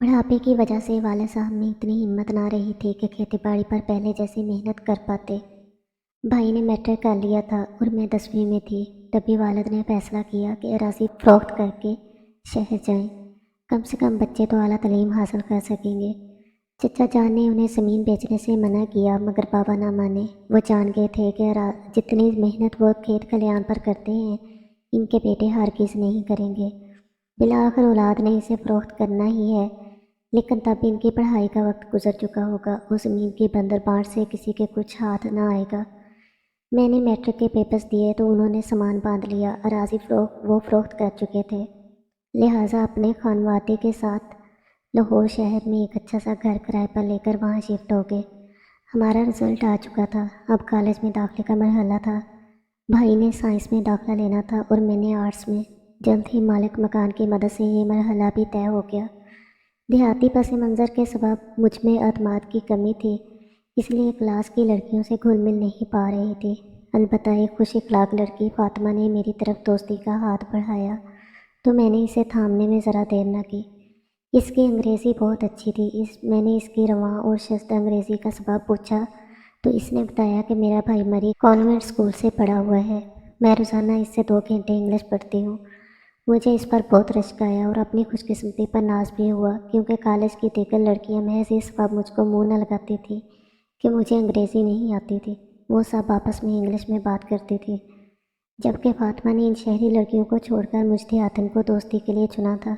بڑھاپے کی وجہ سے والد صاحب میں اتنی ہمت نہ رہی تھی کہ کھیتی باڑی پر پہلے جیسی محنت کر پاتے۔ بھائی نے میٹرک کر لیا تھا اور میں 10ویں میں تھی، تبھی والد نے فیصلہ کیا کہ اراضی فروخت کر کے شہر جائیں، کم سے کم بچے تو اعلیٰ تعلیم حاصل کر سکیں گے۔ چچا جان نے انہیں زمین بیچنے سے منع کیا مگر بابا نہ مانے۔ وہ جان گئے تھے کہ جتنی محنت وہ کھیت کھلیان پر کرتے ہیں ان کے بیٹے ہرگز نہیں کریں گے۔ بالآخر اولاد نے اسے فروخت کرنا ہی ہے، لیکن تب ان کی پڑھائی کا وقت گزر چکا ہوگا اور زمین کی بندر بانٹ سے کسی کے کچھ ہاتھ نہ آئے گا۔ میں نے میٹرک کے پیپرز دیے تو انہوں نے سامان باندھ لیا، اراضی وہ فروخت کر چکے تھے، لہٰذا اپنے خانوادے کے ساتھ لاہور شہر میں ایک اچھا سا گھر کرائے پر لے کر وہاں شفٹ ہو گئے۔ ہمارا رزلٹ آ چکا تھا، اب کالج میں داخلے کا مرحلہ تھا۔ بھائی نے سائنس میں داخلہ لینا تھا اور میں نے آرٹس میں۔ جلد ہی مالک مکان کی مدد سے یہ مرحلہ بھی طے ہو گیا۔ دیہاتی پس منظر کے سبب مجھ میں اعتماد کی کمی تھی، اس لیے کلاس کی لڑکیوں سے گھل مل نہیں پا رہی تھی۔ البتہ ایک خوش اخلاق لڑکی فاطمہ نے میری طرف دوستی کا ہاتھ بڑھایا تو میں نے اسے تھامنے میں ذرا دیر نہ کی۔ اس کی انگریزی بہت اچھی تھی۔ میں نے اس کی رواں اور شستہ انگریزی کا سبب پوچھا تو اس نے بتایا کہ میرا بھائی مری کانوینٹ اسکول سے پڑھا ہوا ہے، میں روزانہ اس سے 2 گھنٹے انگلش پڑھتی ہوں۔ مجھے اس پر بہت رشک آیا اور اپنی خوش قسمتی پر ناز بھی ہوا، کیونکہ کالج کی دیگر لڑکیاں محض اس سبب مجھ کو منہ نہ لگاتی تھیں کہ مجھے انگریزی نہیں آتی تھی، وہ سب آپس میں انگلش میں بات کرتی تھی، جبکہ فاطمہ نے ان شہری لڑکیوں کو چھوڑ کر مجھ دیہاتن کو دوستی کے لیے چنا تھا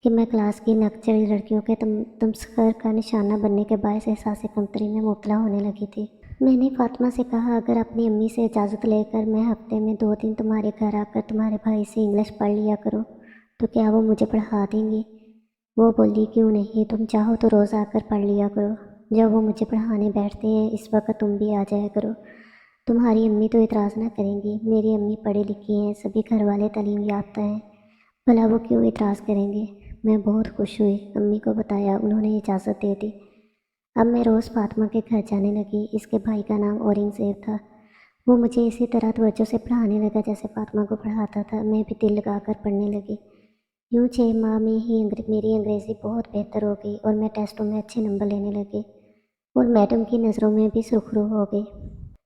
کہ میں کلاس کی نکچڑی لڑکیوں کے تمسخر کا نشانہ بننے کے باعث احساس کمتری میں مبتلا ہونے لگی تھی۔ میں نے فاطمہ سے کہا اگر اپنی امی سے اجازت لے کر میں ہفتے میں 2 دن تمہارے گھر آ کر تمہارے بھائی سے انگلش پڑھ لیا کروں تو کیا وہ مجھے پڑھا دیں گی؟ وہ بولی کیوں نہیں، تم چاہو تو روز آ کر پڑھ لیا کرو، جب وہ مجھے پڑھانے بیٹھتے ہیں اس وقت تم بھی آ جایا کرو، تمہاری امی تو اعتراض نہ کریں گی، میری امی پڑھی لکھی ہیں، سبھی گھر والے تعلیم یافتہ ہیں، بھلا وہ کیوں اعتراض کریں گے؟ میں بہت خوش ہوئی، امی کو بتایا، انہوں نے اجازت دے دی۔ اب میں روز فاطمہ کے گھر جانے لگی۔ اس کے بھائی کا نام اورنگ زیب تھا، وہ مجھے اسی طرح توجہ سے پڑھانے لگا جیسے فاطمہ کو پڑھاتا تھا، میں بھی دل لگا کر پڑھنے لگی۔ یوں 6 ماہ میں ہی میری انگریزی بہت بہتر ہو گئی اور میں ٹیسٹوں میں اچھے نمبر لینے لگی اور میڈم کی نظروں میں بھی سرخرو ہو گئی۔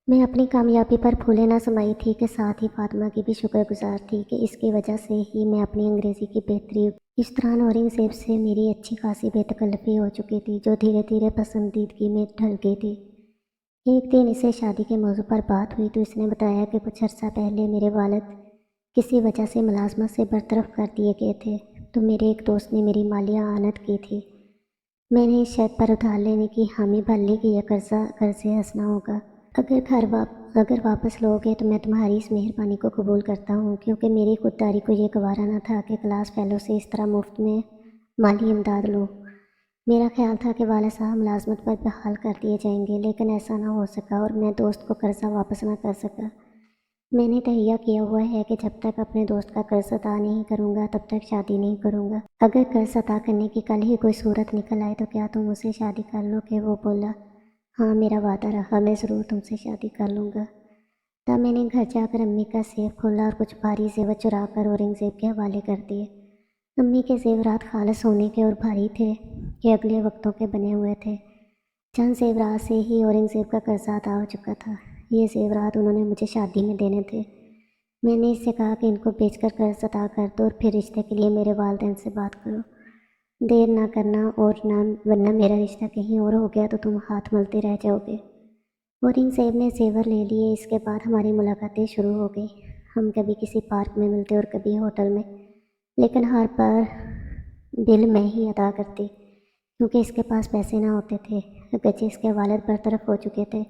میں اپنی کامیابی پر پھولے نہ سمائی تھی کہ ساتھ ہی فاطمہ کی بھی شکر گزار تھی کہ اس کی وجہ سے ہی میں اپنی انگریزی کی بہتری۔ اس دوران اورنگ زیب سے میری اچھی خاصی بے تکلفی ہو چکی تھی جو دھیرے دھیرے پسندیدگی میں ڈھل گئی تھی۔ ایک دن اسے شادی کے موضوع پر بات ہوئی تو اس نے بتایا کہ کچھ عرصہ پہلے میرے والد کسی وجہ سے ملازمت سے برطرف کر دیے گئے تھے تو میرے ایک دوست نے میری مالیہ اعانت کی تھی۔ میں نے اس شرط پر ادھار لینے کی حامی بھر لی کہ یہ قرضہ قرض ہنسنا ہوگا، اگر واپس لوگے تو میں تمہاری اس مہربانی کو قبول کرتا ہوں، کیونکہ میری خودداری کو یہ گوارا نہ تھا کہ کلاس فیلو سے اس طرح مفت میں مالی امداد لوں۔ میرا خیال تھا کہ والد صاحب ملازمت پر بحال کر دیے جائیں گے، لیکن ایسا نہ ہو سکا اور میں دوست کو قرضہ واپس نہ کر سکا۔ میں نے تہیہ کیا ہوا ہے کہ جب تک اپنے دوست کا قرض ادا نہیں کروں گا تب تک شادی نہیں کروں گا۔ اگر قرض ادا کرنے کی کل ہی کوئی صورت نکل آئے تو کیا تم اسے شادی کر لو گے؟ وہ بولا، ہاں میرا وعدہ رہا، میں ضرور تم سے شادی کر لوں گا۔ تب میں نے گھر جا کر امی کا سیف کھولا اور کچھ بھاری زیور چرا کر اورنگ زیب کے حوالے کر دیے۔ امی کے زیورات خالص ہونے کے اور بھاری تھے کہ اگلے وقتوں کے بنے ہوئے تھے۔ چند زیورات سے ہی اورنگ زیب کا قرضہ ادا ہو چکا تھا۔ یہ زیورات انہوں نے مجھے شادی میں دینے تھے۔ میں نے اس سے کہا کہ ان کو بیچ کر قرض ادا کر دو اور پھر رشتے کے لیے میرے والدین سے بات کرو، دیر نہ کرنا اور ورنہ میرا رشتہ کہیں اور ہو گیا تو تم ہاتھ ملتے رہ جاؤ گے۔ اورنگ زیب نے زیور لے لیے۔ اس کے بعد ہماری ملاقاتیں شروع ہو گئی۔ ہم کبھی کسی پارک میں ملتے اور کبھی ہوٹل میں، لیکن ہر بار بل میں ہی ادا کرتی کیونکہ اس کے پاس پیسے نہ ہوتے تھے، اگرچہ اس کے والد برطرف ہو چکے تھے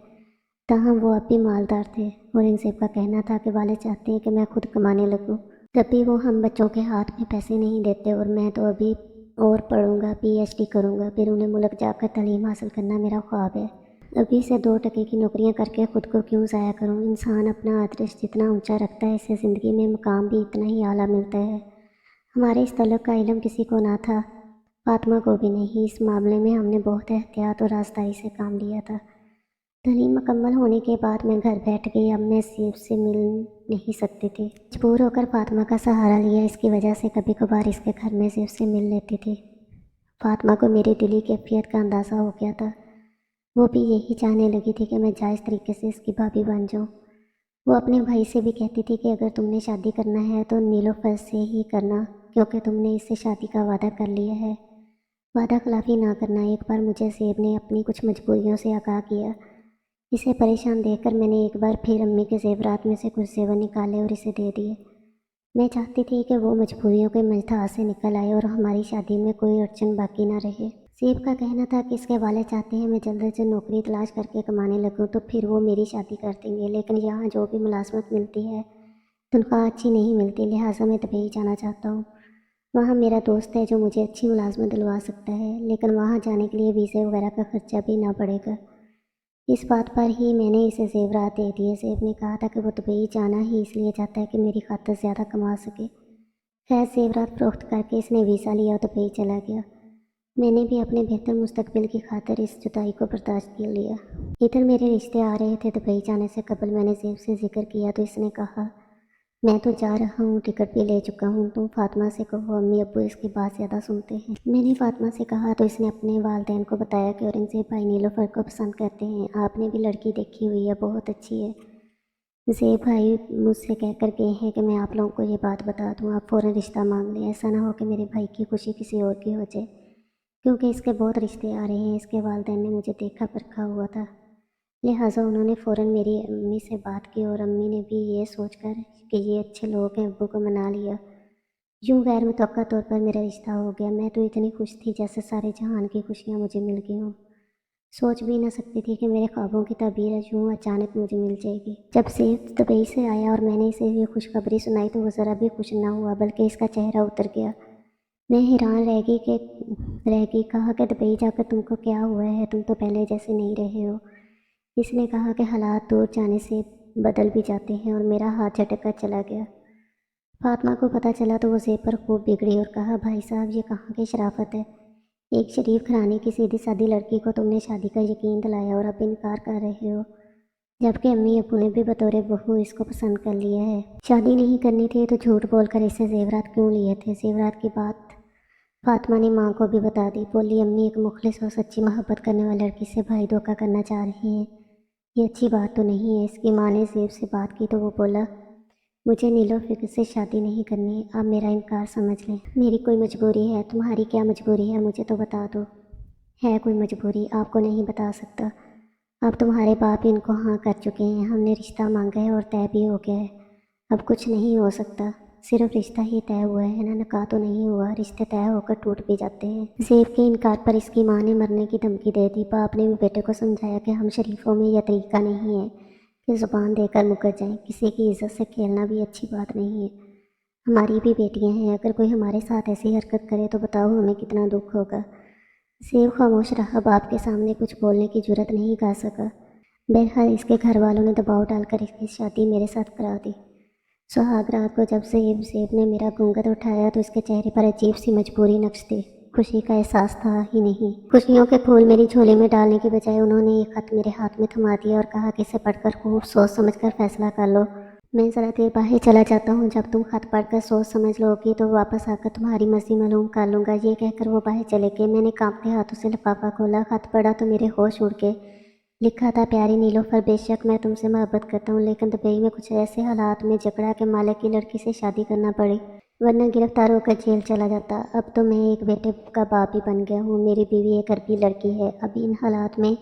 تاہم وہ اب بھی مالدار تھے۔ اورنگ زیب کا کہنا تھا کہ والد چاہتے ہیں کہ میں خود کمانے لگوں، تبھی وہ ہم بچوں کے ہاتھ میں پیسے نہیں دیتے اور میں تو ابھی اور پڑھوں گا، پی ایچ ڈی کروں گا، بیرون ملک جا کر تعلیم حاصل کرنا میرا خواب ہے۔ ابھی سے 2 ٹکے کی نوکریاں کر کے خود کو کیوں ضائع کروں؟ انسان اپنا آدرش جتنا اونچا رکھتا ہے اسے زندگی میں مقام بھی اتنا ہی اعلیٰ ملتا ہے۔ ہمارے اس تعلق کا علم کسی کو نہ تھا، فاطمہ کو بھی نہیں۔ اس معاملے میں ہم نے بہت احتیاط اور رازداری سے کام لیا تھا۔ تعلیم مکمل ہونے کے بعد میں گھر بیٹھ گئی۔ اب میں زیب سے مل نہیں سکتی تھی، مجبور ہو کر فاطمہ کا سہارا لیا۔ اس کی وجہ سے کبھی کبھار اس کے گھر میں زیب سے مل لیتی تھی۔ فاطمہ کو میری دلی کیفیت کا اندازہ ہو گیا تھا۔ وہ بھی یہی چاہنے لگی تھی کہ میں جائز طریقے سے اس کی بھابھی بن جاؤں۔ وہ اپنے بھائی سے بھی کہتی تھی کہ اگر تم نے شادی کرنا ہے تو نیلوفر سے ہی کرنا، کیونکہ تم نے اس سے شادی کا وعدہ کر لیا ہے۔ وعدہ خلافی نہ کرنا۔ ایک بار مجھے زیب نے اپنی کچھ مجبوریوں سے آگاہ کیا۔ اسے پریشان دیکھ کر میں نے ایک بار پھر امی کے زیورات میں سے کچھ زیور نکالے اور اسے دے دیے۔ میں چاہتی تھی کہ وہ مجبوریوں کے مجدھا سے نکل آئے اور ہماری شادی میں کوئی اڑچن باقی نہ رہے۔ زیب کا کہنا تھا کہ اس کے والد چاہتے ہیں میں جلد سے نوکری تلاش کر کے کمانے لگوں تو پھر وہ میری شادی کر دیں گے، لیکن یہاں جو بھی ملازمت ملتی ہے تنخواہ اچھی نہیں ملتی، لہٰذا میں دبئی جانا چاہتا ہوں۔ وہاں میرا دوست ہے جو مجھے اچھی ملازمت دلوا سکتا ہے، لیکن وہاں جانے کے لیے ویزے وغیرہ کا خرچہ بھی نہ پڑے گا۔ اس بات پر ہی میں نے اسے زیورات دے دیے۔ زیب نے کہا تھا کہ وہ دبئی جانا ہی اس لیے چاہتا ہے کہ میری خاطر زیادہ کما سکے۔ خیر زیورات فروخت کر کے اس نے ویزا لیا اور دبئی چلا گیا۔ میں نے بھی اپنے بہتر مستقبل کی خاطر اس جدائی کو برداشت کر لیا۔ ادھر میرے رشتے آ رہے تھے۔ دبئی جانے سے قبل میں نے زیب سے ذکر کیا تو اس نے کہا میں تو جا رہا ہوں، ٹکٹ بھی لے چکا ہوں، تم فاطمہ سے کہو، امی ابو اس کی بات زیادہ سنتے ہیں۔ میں نے فاطمہ سے کہا تو اس نے اپنے والدین کو بتایا کہ اورنگزیب بھائی نیلوفر کو پسند کرتے ہیں، آپ نے بھی لڑکی دیکھی ہوئی ہے، بہت اچھی ہے۔ زیب بھائی مجھ سے کہہ کر گئے ہیں کہ میں آپ لوگوں کو یہ بات بتا دوں، آپ فوراً رشتہ مانگ لیں، ایسا نہ ہو کہ میرے بھائی کی خوشی کسی اور کی ہو جائے، کیونکہ اس کے بہت رشتے آ رہے ہیں۔ اس کے والدین نے مجھے دیکھا پرکھا ہوا تھا، لہٰذا انہوں نے فوراً میری امی سے بات کی اور امی نے بھی یہ سوچ کر کہ یہ اچھے لوگ ہیں ابو کو منا لیا۔ یوں غیر متوقع طور پر میرا رشتہ ہو گیا۔ میں تو اتنی خوش تھی جیسے سارے جہان کی خوشیاں مجھے مل گئی ہوں۔ سوچ بھی نہ سکتی تھی کہ میرے خوابوں کی تعبیر یوں اچانک مجھے مل جائے گی۔ جب زیب دبئی سے آیا اور میں نے اسے یہ خوشخبری سنائی تو وہ ذرا بھی خوش نہ ہوا، بلکہ اس کا چہرہ اتر گیا۔ میں حیران رہ گئی، کہا کہ دبئی جا کر تم کو کیا ہوا ہے، تم تو پہلے جیسے نہیں رہے ہو۔ اس نے کہا کہ حالات دور جانے سے بدل بھی جاتے ہیں، اور میرا ہاتھ جھٹک کر چلا گیا۔ فاطمہ کو پتہ چلا تو وہ زیب پر خوب بگڑی اور کہا بھائی صاحب یہ کہاں کی شرافت ہے، ایک شریف گھرانے کی سیدھی سادی لڑکی کو تم نے شادی کا یقین دلایا اور اب انکار کر رہے ہو، جبکہ امی ابو نے بھی بطور بہو اس کو پسند کر لیا ہے۔ شادی نہیں کرنی تھی تو جھوٹ بول کر اسے زیورات کیوں لیے تھے؟ زیورات کی بات فاطمہ نے ماں کو بھی بتا دی۔ بولی امی ایک مخلص اور سچی محبت کرنے والی لڑکی سے بھائی دھوکہ کرنا چاہ رہے ہیں، یہ اچھی بات تو نہیں ہے۔ اس کی ماں نے زیب سے بات کی تو وہ بولا مجھے نیلوفر سے شادی نہیں کرنی، آپ میرا انکار سمجھ لیں، میری کوئی مجبوری ہے۔ تمہاری کیا مجبوری ہے مجھے تو بتا دو۔ ہے کوئی مجبوری؟ آپ کو نہیں بتا سکتا، اب تمہارے باپ ان کو ہاں کر چکے ہیں، ہم نے رشتہ مانگا ہے اور طے بھی ہو گیا ہے، اب کچھ نہیں ہو سکتا۔ صرف رشتہ ہی طے ہوا ہے نا، نکاح تو نہیں ہوا، رشتے طے ہو کر ٹوٹ بھی جاتے ہیں۔ زیب کے انکار پر اس کی ماں نے مرنے کی دھمکی دے دی۔ باپ نے بھی بیٹے کو سمجھایا کہ ہم شریفوں میں یہ طریقہ نہیں ہے کہ زبان دے کر مکر جائیں، کسی کی عزت سے کھیلنا بھی اچھی بات نہیں ہے، ہماری بھی بیٹیاں ہیں، اگر کوئی ہمارے ساتھ ایسی حرکت کرے تو بتاؤ ہمیں کتنا دکھ ہوگا۔ زیب خاموش رہا، باپ کے سامنے کچھ بولنے کی جرات نہیں کر سکا۔ بہرحال اس کے گھر والوں نے دباؤ ڈال کر اس کی شادی میرے ساتھ کرا دی۔ سہاگ رات کو جب زیب نے میرا گھونگھٹ اٹھایا تو اس کے چہرے پر عجیب سی مجبوری نقش تھی، خوشی کا احساس تھا ہی نہیں۔ خوشیوں کے پھول میری جھولی میں ڈالنے کی بجائے انہوں نے یہ خط میرے ہاتھ میں تھما دیا اور کہا کہ اسے پڑھ کر خوب سوچ سمجھ کر فیصلہ کر لو، میں ذرا دیر باہر چلا جاتا ہوں، جب تم خط پڑھ کر سوچ سمجھ لو گی تو واپس آ کر تمہاری مرضی معلوم کر لوں گا۔ یہ کہہ کر وہ باہر چلے گئے۔ میں نے کانپتے ہاتھوں سے لفافہ کھولا، خط پڑھا تو میرے ہوش اڑ گئے۔ لکھا تھا پیاری نیلوفر، بے شک میں تم سے محبت کرتا ہوں، لیکن دبئی میں کچھ ایسے حالات میں جکڑا کہ مالک کی لڑکی سے شادی کرنا پڑی، ورنہ گرفتار ہو کر جیل چلا جاتا۔ اب تو میں ایک بیٹے کا باپ بھی بن گیا ہوں، میری بیوی ایک عربی لڑکی ہے۔ اب ان حالات میں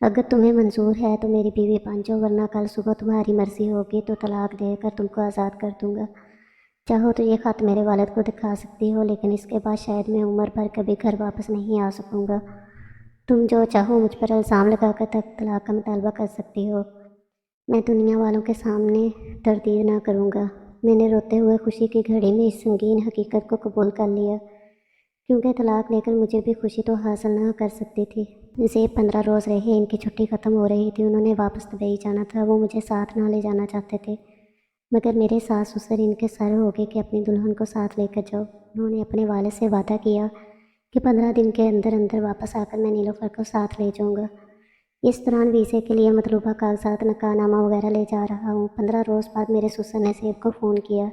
اگر تمہیں منظور ہے تو میری بیوی بن جاؤ، ورنہ کل صبح تمہاری مرضی ہوگی تو طلاق دے کر تم کو آزاد کر دوں گا۔ چاہو تو یہ خط میرے والد کو دکھا سکتی ہو، لیکن اس کے بعد شاید میں عمر بھر کبھی گھر واپس نہیں آ سکوں گا۔ تم جو چاہو مجھ پر الزام لگا کر طلاق کا مطالبہ کر سکتی ہو، میں دنیا والوں کے سامنے تردید نہ کروں گا۔ میں نے روتے ہوئے خوشی کی گھڑی میں اس سنگین حقیقت کو قبول کر لیا، کیونکہ طلاق لے کر مجھے بھی خوشی تو حاصل نہ کر سکتی تھی۔ زیب 15 روز رہے، ان کی چھٹی ختم ہو رہی تھی، انہوں نے واپس دبئی جانا تھا۔ وہ مجھے ساتھ نہ لے جانا چاہتے تھے، مگر میرے ساس سسر ان کے سر ہو گئے کہ اپنی دلہن کو ساتھ لے کر جاؤ۔ انہوں نے اپنے والد سے وعدہ کیا کہ 15 دن کے اندر اندر واپس آ کر میں نیلوفر کو ساتھ لے جاؤں گا۔ اس دوران ویزے کے لیے مطلوبہ کاغذات، نکاح نامہ وغیرہ لے جا رہا ہوں۔ 15 روز بعد میرے سسر نے زیب کو فون کیا،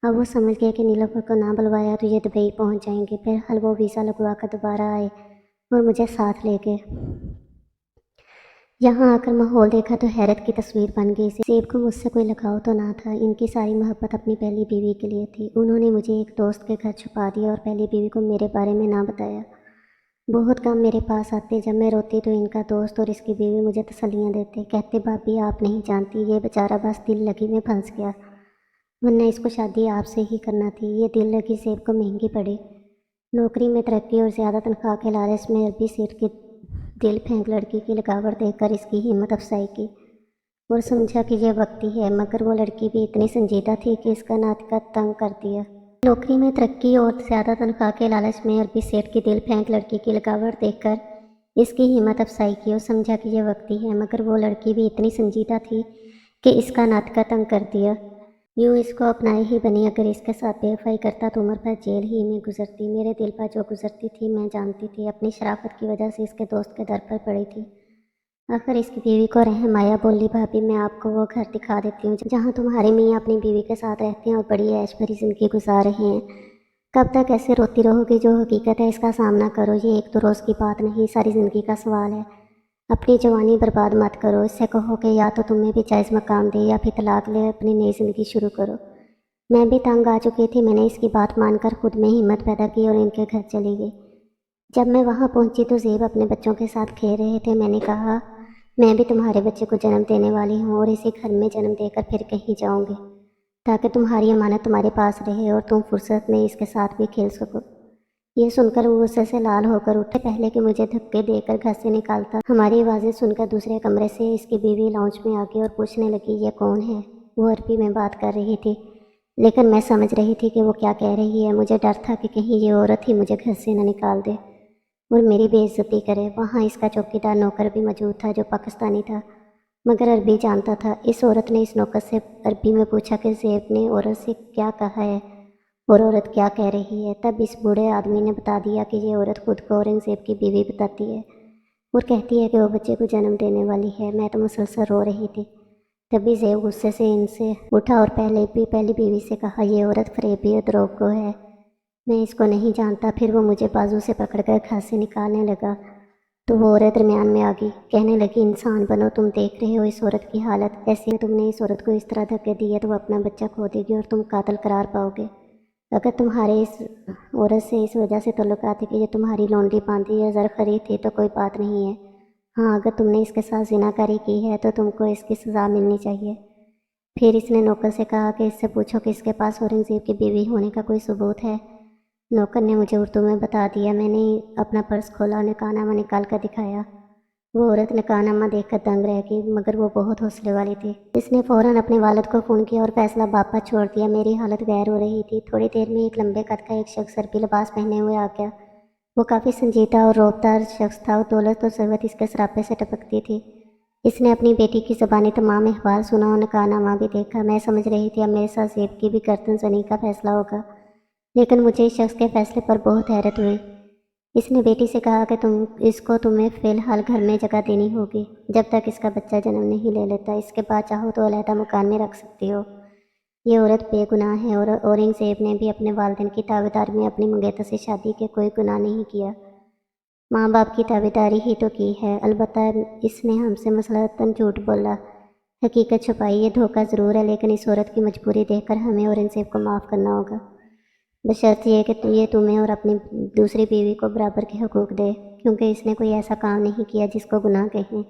اب وہ سمجھ گیا کہ نیلوفر کو نہ بلوایا تو یہ دبئی پہنچ جائیں گے، پھر حل وہ ویزا لگوا کر دوبارہ آئے اور مجھے ساتھ لے گئے۔ یہاں آ کر ماحول دیکھا تو حیرت کی تصویر بن گئی۔ زیب کو مجھ سے کوئی لگاؤ تو نہ تھا، ان کی ساری محبت اپنی پہلی بیوی کے لیے تھی۔ انہوں نے مجھے ایک دوست کے گھر چھپا دیا اور پہلی بیوی کو میرے بارے میں نہ بتایا۔ بہت کم میرے پاس آتے، جب میں روتی تو ان کا دوست اور اس کی بیوی مجھے تسلیاں دیتے، کہتے بھابھی آپ نہیں جانتی، یہ بیچارہ بس دل لگی میں پھنس گیا، ورنہ اس کو شادی آپ سے ہی کرنا تھی۔ یہ دل لگی زیب کو مہنگی پڑی۔ نوکری میں ترقی اور زیادہ تنخواہ کے لالچ میں عربی سیٹ کی دل پھینک لڑکی کی لگاوٹ دیکھ کر اس کی ہمت افزائی کی اور سمجھا کہ یہ وقتی ہے، مگر وہ لڑکی بھی اتنی سنجیدہ تھی کہ اس کا ناطقہ تنگ کر دیا۔ نوکری میں ترقی اور زیادہ تنخواہ کے لالچ میں عربی سیٹ کی دل پھینک لڑکی کی لگاوٹ دیکھ کر اس کی ہمت افزائی کی اور سمجھا کہ یہ وقتی ہے، مگر وہ لڑکی بھی اتنی سنجیدہ تھی کہ اس کا ناطقہ تنگ کر دیا۔ یوں اس کو اپنائے ہی بنی، اگر اس کے ساتھ بے وفائی کرتا تو عمر بھر جیل ہی میں گزرتی۔ میرے دل پر جو گزرتی تھی میں جانتی تھی، اپنی شرافت کی وجہ سے اس کے دوست کے در پر پڑی تھی۔ آخر اس کی بیوی کو رحم آیا، بولی بھابھی میں آپ کو وہ گھر دکھا دیتی ہوں جہاں تمہارے میاں اپنی بیوی کے ساتھ رہتے ہیں اور بڑی عیش بھری زندگی گزار رہے ہیں۔ کب تک ایسے روتی رہو گی؟ جو حقیقت ہے اس کا سامنا کرو، یہ ایک دو روز کی بات نہیں، ساری زندگی کا سوال ہے۔ اپنی جوانی برباد مت کرو، اس سے کہو کہ یا تو تمہیں بھی جائز مقام دے یا پھر طلاق لے، اپنی نئی زندگی شروع کرو۔ میں بھی تنگ آ چکی تھی، میں نے اس کی بات مان کر خود میں ہمت پیدا کی اور ان کے گھر چلی گئی۔ جب میں وہاں پہنچی تو زیب اپنے بچوں کے ساتھ کھیل رہے تھے۔ میں نے کہا میں بھی تمہارے بچے کو جنم دینے والی ہوں اور اسی گھر میں جنم دے کر پھر کہیں جاؤں گی تاکہ تمہاری امانت تمہارے پاس رہے اور تم فرصت میں اس کے ساتھ بھی کھیل سکو۔ یہ سن کر وہ غصے سے لال ہو کر اٹھے، پہلے کہ مجھے دھکے دے کر گھر سے نکالتا۔ ہماری آوازیں سن کر دوسرے کمرے سے اس کی بیوی لاؤنج میں آ گئی اور پوچھنے لگی یہ کون ہے؟ وہ عربی میں بات کر رہی تھی لیکن میں سمجھ رہی تھی کہ وہ کیا کہہ رہی ہے۔ مجھے ڈر تھا کہ کہیں یہ عورت ہی مجھے گھر سے نہ نکال دے اور میری بے عزتی کرے۔ وہاں اس کا چوکیدار نوکر بھی موجود تھا جو پاکستانی تھا مگر عربی جانتا تھا۔ اس عورت نے اس نوکر سے عربی میں پوچھا کہ زیب نے عورت سے کیا کہا ہے اور عورت کیا کہہ رہی ہے۔ تب اس بوڑھے آدمی نے بتا دیا کہ یہ عورت خود کو اورنگزیب کی بیوی بتاتی ہے اور کہتی ہے کہ وہ بچے کو جنم دینے والی ہے۔ میں تو مسلسل رو رہی تھی۔ تبھی زیب غصے سے ان سے اٹھا اور پہلی بیوی سے کہا یہ عورت فریبی اور دروغگو ہے، میں اس کو نہیں جانتا۔ پھر وہ مجھے بازو سے پکڑ کر گھر سے نکالنے لگا تو وہ عورت درمیان میں آ گئی، کہنے لگی انسان بنو، تم دیکھ رہے ہو اس عورت کی حالت، ایسے میں تم نے اس عورت کو اس طرح دھکے دیے تو وہ اپنا بچہ کھو دے گی اور تم قاتل قرار پاؤ گے۔ اگر تمہارے اس عورت سے اس وجہ سے تعلقات ہے کہ یہ تمہاری لونڈی باندھی یا زر خرید تھی تو کوئی بات نہیں ہے، ہاں اگر تم نے اس کے ساتھ زناکاری کی ہے تو تم کو اس کی سزا ملنی چاہیے۔ پھر اس نے نوکر سے کہا کہ اس سے پوچھو کہ اس کے پاس اورنگزیب کی بیوی ہونے کا کوئی ثبوت ہے۔ نوکر نے مجھے اردو میں بتا دیا۔ میں نے اپنا پرس کھولا اور نکاح نامہ نکال کر دکھایا۔ وہ عورت نکاح نامہ دیکھ کر دنگ رہ گئی مگر وہ بہت حوصلے والی تھی۔ اس نے فوراً اپنے والد کو فون کیا اور فیصلہ باپ پر چھوڑ دیا۔ میری حالت غیر ہو رہی تھی۔ تھوڑی دیر میں ایک لمبے قد کا ایک شخص عربی لباس پہنے ہوئے آ گیا۔ وہ کافی سنجیدہ اور روبدار شخص تھا، دولت اور ثروت اس کے سراپے سے ٹپکتی تھی۔ اس نے اپنی بیٹی کی زبانی تمام احوال سنا اور نکاح نامہ بھی دیکھا۔ میں سمجھ رہی تھی اب میرے ساتھ زیب کی بھی گردن زنی کا فیصلہ ہوگا، لیکن مجھے اس شخص کے فیصلے پر بہت حیرت ہوئی۔ اس نے بیٹی سے کہا کہ تمہیں فی الحال گھر میں جگہ دینی ہوگی جب تک اس کا بچہ جنم نہیں لے لیتا، اس کے بعد چاہو تو علیحدہ مکان میں رکھ سکتی ہو۔ یہ عورت بے گناہ ہے اور اورنگزیب نے بھی اپنے والدین کی تابعداری میں اپنی منگیتر سے شادی کے کوئی گناہ نہیں کیا، ماں باپ کی تابعداری ہی تو کی ہے۔ البتہ اس نے ہم سے مسلسل جھوٹ بولا، حقیقت چھپائی، یہ دھوکہ ضرور ہے، لیکن اس عورت کی مجبوری دیکھ کر ہمیں اورنگزیب کو معاف کرنا ہوگا، بشرط یہ کہ یہ تمہیں اور اپنی دوسری بیوی کو برابر کے حقوق دے، کیونکہ اس نے کوئی ایسا کام نہیں کیا جس کو گناہ کہیں۔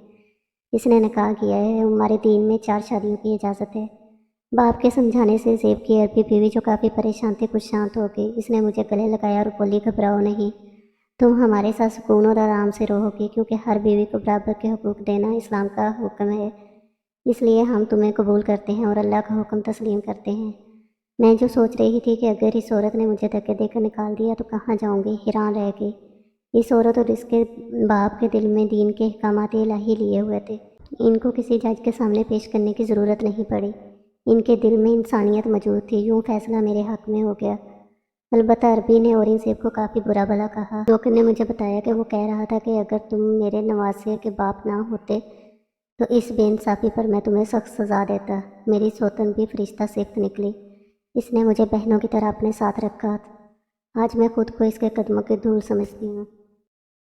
اس نے نکاح کیا ہے، ہمارے دین میں 4 شادیوں کی اجازت ہے۔ باپ کے سمجھانے سے زیب کی عربی بیوی جو کافی پریشان تھی کچھ شانت ہو گئی۔ اس نے مجھے گلے لگایا اور بولی گھبراؤ نہیں، تم ہمارے ساتھ سکون اور آرام سے رہو گی، کیونکہ ہر بیوی کو برابر کے حقوق دینا اسلام کا حکم ہے، اس لیے ہم تمہیں قبول کرتے ہیں اور اللہ کا حکم تسلیم کرتے ہیں۔ میں جو سوچ رہی تھی کہ اگر اس عورت نے مجھے دھکے دے کر نکال دیا تو کہاں جاؤں گی، حیران رہ گئی۔ اس عورت اور اس کے باپ کے دل میں دین کے احکامات الہی لیے ہوئے تھے، ان کو کسی جج کے سامنے پیش کرنے کی ضرورت نہیں پڑی، ان کے دل میں انسانیت موجود تھی۔ یوں فیصلہ میرے حق میں ہو گیا۔ البتہ عربی نے اورنگزیب کو کافی برا بھلا کہا۔ نوکر نے مجھے بتایا کہ وہ کہہ رہا تھا کہ اگر تم میرے نواسے کے باپ نہ ہوتے تو اس بے انصافی پر میں تمہیں سخت سزا دیتا۔ میری سوتن بھی فرشتہ صفت نکلی۔ اس نے مجھے بہنوں کی طرح اپنے ساتھ رکھا، آج میں خود کو اس کے قدموں کے دھول سمجھتی ہوں۔